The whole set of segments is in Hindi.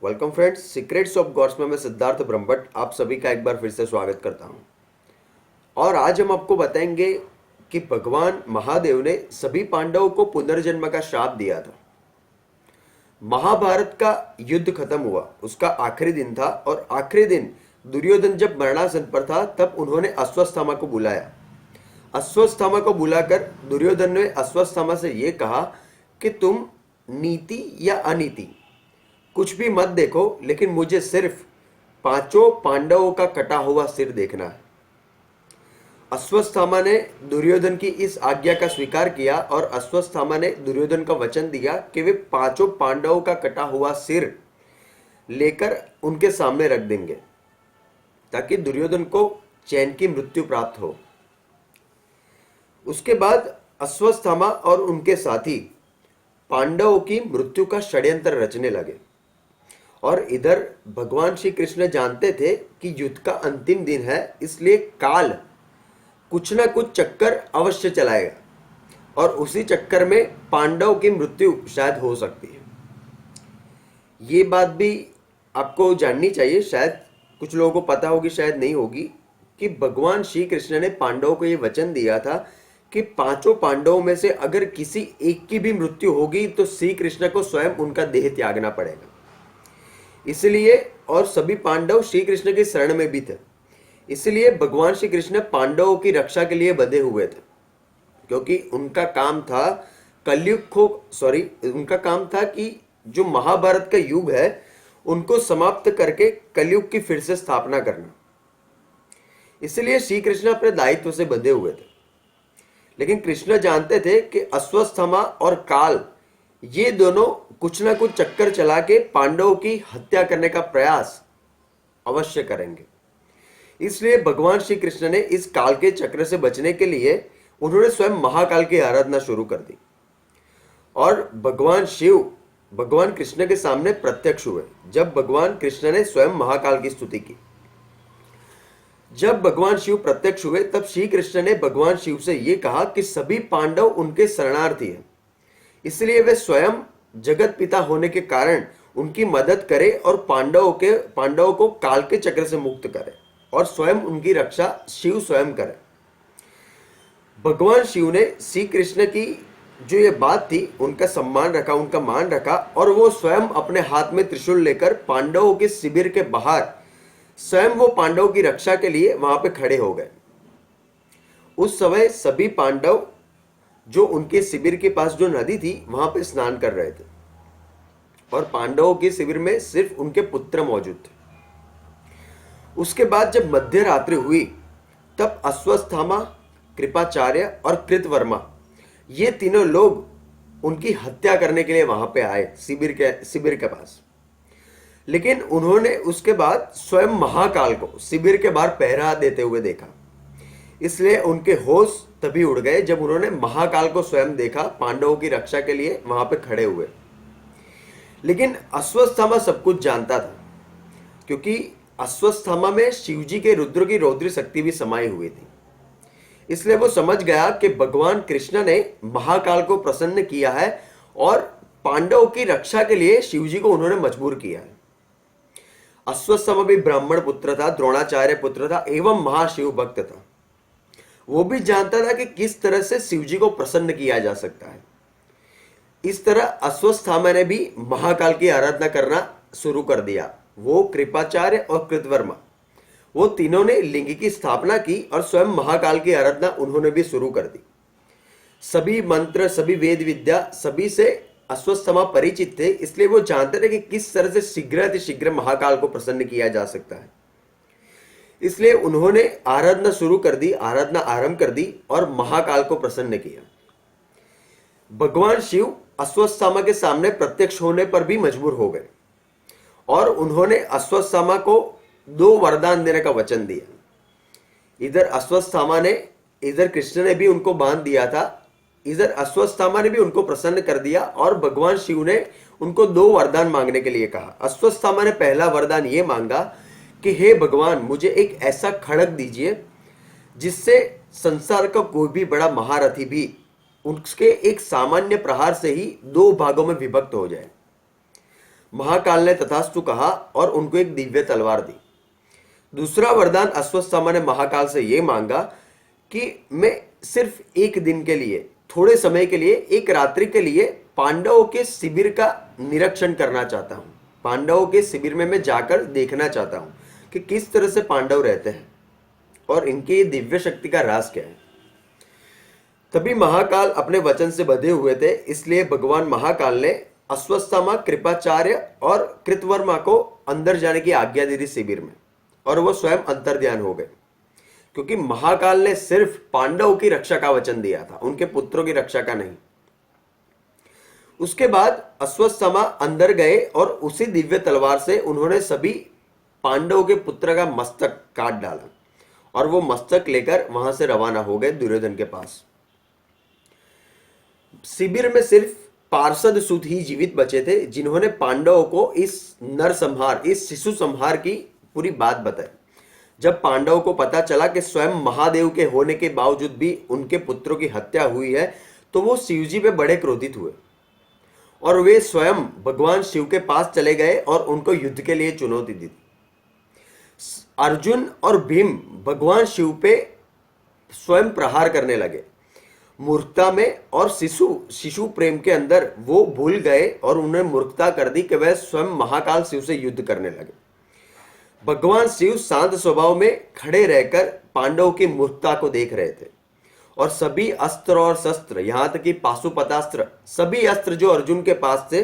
Welcome friends, secrets of gods में मैं सिद्धार्थ ब्रह्मभट्ट आप सभी का एक बार फिर से स्वागत करता हूं। और आज हम आपको बताएंगे कि भगवान महादेव ने सभी पांडवों को पुनर्जन्म का श्राप दिया था। महाभारत का युद्ध खत्म हुआ, उसका आखिरी दिन था और आखिरी दिन दुर्योधन जब मरणासन पर था तब उन्होंने अश्वत्थामा को बुलाया। अश्वत्थामा को बुलाकर दुर्योधन ने अश्वत्थामा से यह कहा कि तुम नीति या अनीति कुछ भी मत देखो, लेकिन मुझे सिर्फ पांचों पांडवों का कटा हुआ सिर देखना है। अश्वत्थामा ने दुर्योधन की इस आज्ञा का स्वीकार किया और अश्वत्थामा ने दुर्योधन का वचन दिया कि वे पांचों पांडवों का कटा हुआ सिर लेकर उनके सामने रख देंगे ताकि दुर्योधन को चैन की मृत्यु प्राप्त हो। उसके बाद अश्वत्थामा और उनके साथी पांडवों की मृत्यु का षड्यंत्र रचने लगे। और इधर भगवान श्री कृष्ण जानते थे कि युद्ध का अंतिम दिन है, इसलिए काल कुछ ना कुछ चक्कर अवश्य चलाएगा और उसी चक्कर में पांडव की मृत्यु शायद हो सकती है। ये बात भी आपको जाननी चाहिए, शायद कुछ लोगों को पता होगी शायद नहीं होगी, कि भगवान श्री कृष्ण ने पांडवों को ये वचन दिया था कि पांचों पांडवों में से अगर किसी एक की भी मृत्यु होगी तो श्री कृष्ण को स्वयं उनका देह त्यागना पड़ेगा। इसलिए और सभी पांडव श्री कृष्ण के शरण में भी थे, इसलिए भगवान श्री कृष्ण पांडवों की रक्षा के लिए बंधे हुए थे, क्योंकि उनका काम था उनका काम था कि जो महाभारत का युग है उनको समाप्त करके कलयुग की फिर से स्थापना करना। इसलिए श्री कृष्ण अपने दायित्व से बंधे हुए थे। लेकिन कृष्ण जानते थे कि अश्वत्थामा और काल ये दोनों कुछ ना कुछ चक्कर चला के पांडवों की हत्या करने का प्रयास अवश्य करेंगे। इसलिए भगवान श्री कृष्ण ने इस काल के चक्र से बचने के लिए उन्होंने स्वयं महाकाल की आराधना शुरू कर दी और भगवान शिव भगवान कृष्ण के सामने प्रत्यक्ष हुए। जब भगवान कृष्ण ने स्वयं महाकाल की स्तुति की, जब भगवान शिव प्रत्यक्ष हुए तब श्री कृष्ण ने भगवान शिव से यह कहा कि सभी पांडव उनके शरणार्थी हैं, इसलिए वे स्वयं जगत पिता होने के कारण उनकी मदद करे और पांडवों को काल के चक्र से मुक्त करे और स्वयं उनकी रक्षा शिव स्वयं करे। भगवान शिव ने श्री कृष्ण की जो ये बात थी उनका सम्मान रखा, उनका मान रखा और वो स्वयं अपने हाथ में त्रिशूल लेकर पांडवों के शिविर के बाहर स्वयं वो पांडवों की रक्षा के लिए वहां पे खड़े हो गए। उस समय सभी पांडव जो उनके शिविर के पास जो नदी थी वहां पे स्नान कर रहे थे और पांडवों के शिविर में सिर्फ उनके पुत्र मौजूद थे। उसके बाद जब मध्य रात्रि हुई तब अश्वत्थामा, कृपाचार्य और कृतवर्मा ये तीनों लोग उनकी हत्या करने के लिए वहां पे आए शिविर के पास। लेकिन उन्होंने उसके बाद स्वयं महाकाल को शिविर के बाहर पहरा देते हुए देखा, इसलिए उनके होश तभी उड़ गए जब उन्होंने महाकाल को स्वयं देखा पांडवों की रक्षा के लिए वहां पे खड़े हुए। लेकिन अश्वत्थामा सब कुछ जानता था, क्योंकि अश्वत्थामा में शिवजी के रुद्र की रौद्र शक्ति भी समाई हुई थी। इसलिए वो समझ गया कि भगवान कृष्ण ने महाकाल को प्रसन्न किया है और पांडवों की रक्षा के लिए शिवजी को उन्होंने मजबूर किया है। अश्वत्थामा भी ब्राह्मण पुत्र था, द्रोणाचार्य पुत्र था एवं महाशिव भक्त था। वो भी जानता था कि किस तरह से शिवजी को प्रसन्न किया जा सकता है। इस तरह अश्वत्थामा ने भी महाकाल की आराधना करना शुरू कर दिया। वो कृपाचार्य और कृतवर्मा वो तीनों ने लिंग की स्थापना की और स्वयं महाकाल की आराधना उन्होंने भी शुरू कर दी। सभी मंत्र, सभी वेद विद्या, सभी से अश्वत्थामा परिचित थे, इसलिए वो जानते थे कि किस तरह से शीघ्र महाकाल को प्रसन्न किया जा सकता है। इसलिए उन्होंने आराधना शुरू कर दी, आराधना आरंभ कर दी और महाकाल को प्रसन्न किया। भगवान शिव अश्वत्थामा के सामने प्रत्यक्ष होने पर भी मजबूर हो गए और उन्होंने अश्वत्थामा को 2 वरदान देने का वचन दिया। इधर कृष्ण ने भी उनको बांध दिया था, इधर अश्वत्थामा ने भी उनको प्रसन्न कर दिया और भगवान शिव ने उनको 2 वरदान मांगने के लिए कहा। अश्वत्थामा ने पहला वरदान ये मांगा कि हे भगवान, मुझे एक ऐसा खड्ग दीजिए जिससे संसार का कोई भी बड़ा महारथी भी उसके एक सामान्य प्रहार से ही 2 भागों में विभक्त हो जाए। महाकाल ने तथास्तु कहा और उनको एक दिव्य तलवार दी। दूसरा वरदान अश्वत्थामा ने महाकाल से यह मांगा कि मैं सिर्फ एक दिन के लिए, थोड़े समय के लिए, एक रात्रि के लिए पांडवों के शिविर का निरीक्षण करना चाहता हूं। पांडवों के शिविर में मैं जाकर देखना चाहता हूं कि किस तरह से पांडव रहते हैं और इनकी दिव्य शक्ति का राज क्या है। तभी महाकाल अपने वचन से बंधे हुए थे, इसलिए भगवान महाकाल ने अश्वत्थामा, कृपाचार्य और कृतवर्मा को अंदर जाने की आज्ञा दी थी शिविर में, और वो स्वयं अंतर्ध्यान हो गए, क्योंकि महाकाल ने सिर्फ पांडवों की रक्षा का वचन दिया था, उनके पुत्रों की रक्षा का नहीं। उसके बाद अश्वत्थामा अंदर गए और उसी दिव्य तलवार से उन्होंने सभी पांडवों के पुत्र का मस्तक काट डाला और वो मस्तक लेकर वहां से रवाना हो गए दुर्योधन के पास। शिविर में सिर्फ पार्षद सूत ही जीवित बचे थे, जिन्होंने पांडवों को इस नरसंहार, इस शिशु संहार की पूरी बात बताई। जब पांडवों को पता चला कि स्वयं महादेव के होने के बावजूद भी उनके पुत्रों की हत्या हुई है, तो वो शिवजी पे बड़े क्रोधित हुए और वे स्वयं भगवान शिव के पास चले गए और उनको युद्ध के लिए चुनौती दी। अर्जुन और भीम भगवान शिव पे स्वयं प्रहार करने लगे। मूर्खता में और शिशु प्रेम के अंदर वो भूल गए और उन्हें मूर्खता कर दी कि वह स्वयं महाकाल शिव से युद्ध करने लगे। भगवान शिव शांत स्वभाव में खड़े रहकर पांडवों की मूर्खता को देख रहे थे और सभी अस्त्र और शस्त्र, यहां तक कि पाशुपतास्त्र, सभी अस्त्र जो अर्जुन के पास थे,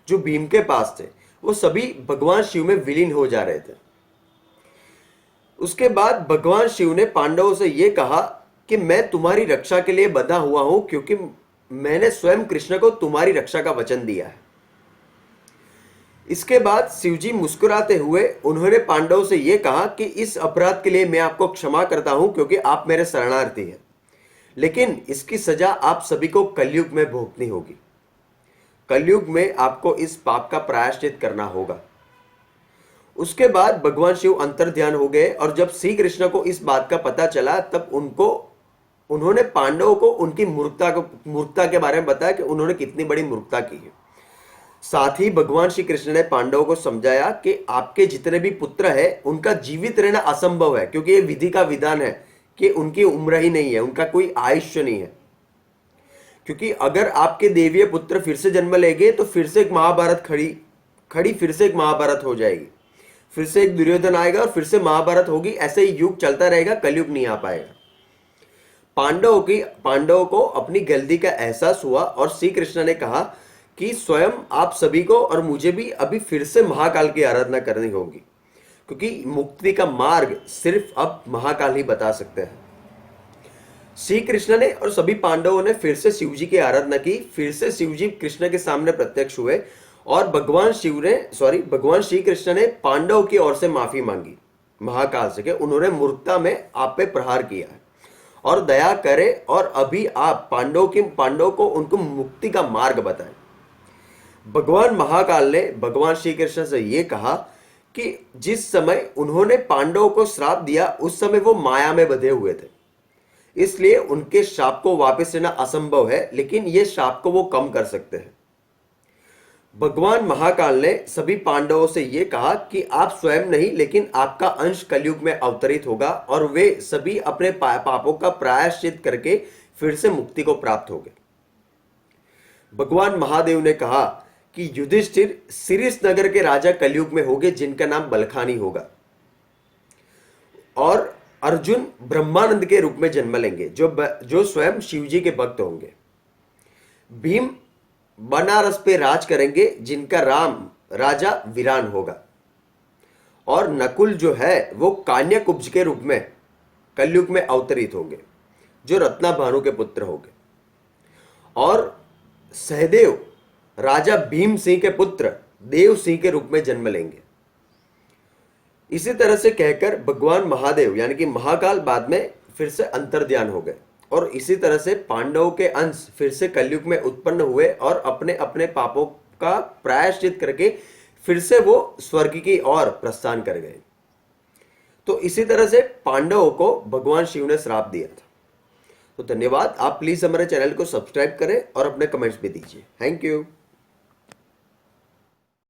जो भीम के पास थे, वो सभी भगवान शिव में विलीन हो जा रहे थे। उसके बाद भगवान शिव ने पांडवों से यह कहा कि मैं तुम्हारी रक्षा के लिए बंधा हुआ हूं, क्योंकि मैंने स्वयं कृष्ण को तुम्हारी रक्षा का वचन दिया है। इसके बाद शिवजी मुस्कुराते हुए उन्होंने पांडवों से यह कहा कि इस अपराध के लिए मैं आपको क्षमा करता हूं, क्योंकि आप मेरे शरणार्थी हैं, लेकिन इसकी सजा आप सभी को कलयुग में भोगनी होगी। कलयुग में आपको इस पाप का प्रायश्चित करना होगा। उसके बाद भगवान शिव अंतर्ध्यान हो गए और जब श्री कृष्ण को इस बात का पता चला, तब उन्होंने पांडवों को उनकी मूर्खता के बारे में बताया कि उन्होंने कितनी बड़ी मूर्खता की है। साथ ही भगवान श्री कृष्ण ने पांडवों को समझाया कि आपके जितने भी पुत्र हैं, उनका जीवित रहना असंभव है, क्योंकि ये विधि का विधान है कि उनकी उम्र ही नहीं है, उनका कोई आयुष्य नहीं है। क्योंकि अगर आपके देवीय पुत्र फिर से जन्म लेंगे तो फिर से एक महाभारत खड़ी फिर से एक महाभारत हो जाएगी, फिर से एक दुर्योधन आएगा और फिर से महाभारत होगी। ऐसे ही युग चलता रहेगा, कलयुग नहीं आ पाएगा। पांडवों को अपनी गलती का एहसास हुआ और श्री कृष्ण ने कहा कि स्वयं आप सभी को और मुझे भी अभी फिर से महाकाल की आराधना करनी होगी, क्योंकि मुक्ति का मार्ग सिर्फ अब महाकाल ही बता सकते हैं। श्री कृष्ण ने और सभी पांडवों ने फिर से शिवजी की आराधना की। फिर से शिवजी कृष्ण के सामने प्रत्यक्ष हुए और भगवान श्री कृष्ण ने पांडवों की ओर से माफी मांगी महाकाल से कि उन्होंने मूर्खता में आप पे प्रहार किया है और दया करे और अभी आप पांडवों को उनको मुक्ति का मार्ग बताएं। भगवान महाकाल ने भगवान श्री कृष्ण से यह कहा कि जिस समय उन्होंने पांडवों को श्राप दिया, उस समय वो माया में बंधे हुए थे, इसलिए उनके शाप को वापस लेना असंभव है, लेकिन ये शाप को वो कम कर सकते हैं। भगवान महाकाल ने सभी पांडवों से यह कहा कि आप स्वयं नहीं, लेकिन आपका अंश कलयुग में अवतरित होगा और वे सभी अपने पापों का प्रायश्चित करके फिर से मुक्ति को प्राप्त होंगे। भगवान महादेव ने कहा कि युधिष्ठिर सिरिस नगर के राजा कलयुग में होंगे, जिनका नाम बलखानी होगा, और अर्जुन ब्रह्मानंद के रूप में जन्म लेंगे, जो स्वयं शिवजी के भक्त होंगे। भीम बनारस पे राज करेंगे, जिनका राजा वीरान होगा, और नकुल जो है वो कान्याकुब्ज के रूप में कलयुग में अवतरित होंगे, जो रत्नाभानु के पुत्र होंगे, और सहदेव राजा भीम सिंह के पुत्र देव सिंह के रूप में जन्म लेंगे। इसी तरह से कहकर भगवान महादेव यानी कि महाकाल बाद में फिर से अंतर्ध्यान हो गए और इसी तरह से पांडवों के अंश फिर से कलयुग में उत्पन्न हुए और अपने अपने पापों का प्रायश्चित करके फिर से वो स्वर्ग की ओर प्रस्थान कर गए। तो इसी तरह से पांडवों को भगवान शिव ने श्राप दिया था। तो धन्यवाद। आप प्लीज हमारे चैनल को सब्सक्राइब करें और अपने कमेंट्स भी दीजिए। Thank you.